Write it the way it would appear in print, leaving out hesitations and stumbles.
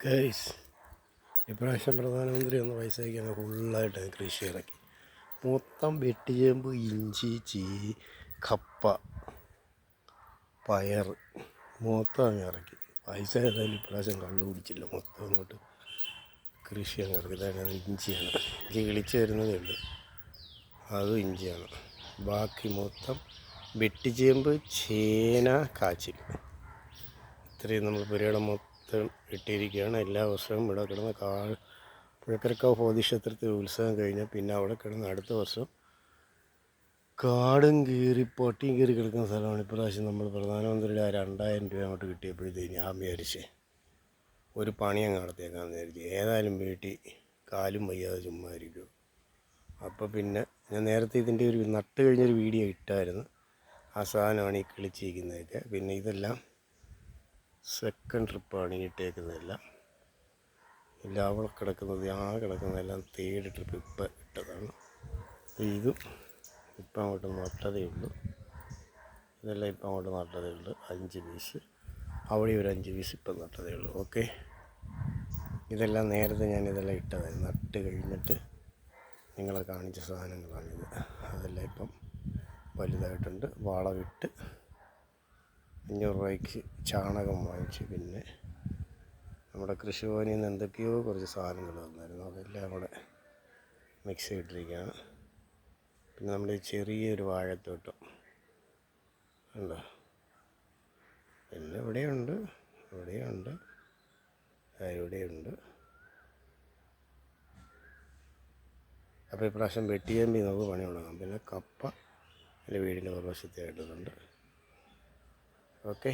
Guys, ഇപ്രാവശ്യം പ്രധാനമന്ത്രി ഒന്ന് പൈസ അയക്കാൻ ഫുള്ളായിട്ട് കൃഷി ഇറക്കി. മൊത്തം വെട്ടിച്ചേമ്പ്, ഇഞ്ചി, കപ്പ, പയർ മൊത്തം അങ്ങ് ഇറക്കി. പൈസ ഏതായാലും ഇപ്രാവശ്യം കള്ളു പിടിച്ചില്ല, മൊത്തം അങ്ങോട്ട് കൃഷി അങ്ങ് ഇറക്കി. ഇതാണ് ഇഞ്ചിയാണ്. ഇഞ്ചി കിളിച്ച് വരുന്നതേ ഉള്ളൂ, അതും ഇഞ്ചിയാണ്. ബാക്കി മൊത്തം വെട്ടിച്ചേമ്പ്, ചേന, കാച്ചിൽ, ഇത്രയും നമ്മൾ പുരയുടെ മൊത്തം ഇട്ടിരിക്കുകയാണ്. എല്ലാ വർഷവും ഇവിടെ കിടന്ന് പുഴക്കരക്കാവ് ഭൗതിക്ഷേത്രത്തിൽ ഉത്സവം കഴിഞ്ഞാൽ പിന്നെ അവിടെ കിടന്ന് അടുത്ത വർഷം കാടും കീറി പട്ടിയും കീറി കിടക്കുന്ന സ്ഥലമാണ്. ഇപ്രാവശ്യം നമ്മൾ പ്രധാനമന്ത്രിയുടെ 2000 രൂപ അങ്ങോട്ട് കിട്ടിയപ്പോഴത്തേക്ക് ഞാൻ വിചാരിച്ചേ ഒരു പണി അങ്ങ് നടത്തിയേക്കാമെന്ന് വിചാരിച്ചു. ഏതായാലും വീട്ടിൽ കാലും വയ്യാതെ ചുമ്മാ ഇരിക്കും. അപ്പോൾ പിന്നെ ഞാൻ നേരത്തെ ഇതിൻ്റെ ഒരു നട്ട് കഴിഞ്ഞൊരു വീഡിയോ ഇട്ടായിരുന്നു. ആ സാധനമാണ് ഈ കിളിച്ചിരിക്കുന്നതൊക്കെ. പിന്നെ ഇതെല്ലാം സെക്കൻഡ് ട്രിപ്പാണ് ഈ ഇട്ടേക്കുന്നതെല്ലാം. ഇല്ല, അവിടെ കിടക്കുന്നത് കിടക്കുന്നതെല്ലാം തേർഡ് ട്രിപ്പ് ഇപ്പം ഇട്ടതാണ്. ഇതും ഇപ്പം അങ്ങോട്ട് നട്ടതേ ഉള്ളൂ. ഇതെല്ലാം ഇപ്പം അങ്ങോട്ട് നട്ടതേ ഉള്ളൂ. 5 പീസ് അവിടെ ഒരു 5 പീസ് ഇപ്പം നട്ടതേ ഉള്ളൂ. ഓക്കെ, ഇതെല്ലാം നേരത്തെ ഞാനിതെല്ലാം ഇട്ടതായിരുന്നു. നട്ട് കഴിഞ്ഞിട്ട് നിങ്ങളെ കാണിച്ച സാധനങ്ങളാണിത്. അതെല്ലാം ഇപ്പം വലുതായിട്ടുണ്ട്. വളമിട്ട് 500 രൂപയ്ക്ക് ചാണകം വാങ്ങിച്ച്, പിന്നെ നമ്മുടെ കൃഷിഭവനിൽ നിന്ന് എന്തൊക്കെയോ കുറച്ച് സാധനങ്ങൾ തന്നായിരുന്നു, അതെല്ലാം കൂടെ മിക്സ് ചെയ്തിട്ടിരിക്കുകയാണ്. പിന്നെ നമ്മുടെ ചെറിയൊരു വാഴത്തോട്ടം ഉണ്ടോ, പിന്നെ ഇവിടെയുണ്ട്, ഇവിടെയുണ്ട്, ഇവിടെയുണ്ട്. അപ്പോൾ ഇപ്രാവശ്യം വെട്ടിയേമ്പി നമുക്ക് പണി തുടങ്ങാം. പിന്നെ കപ്പ എൻ്റെ വീടിൻ്റെ പുറവശത്തായിട്ടുണ്ട്. ഓക്കെ.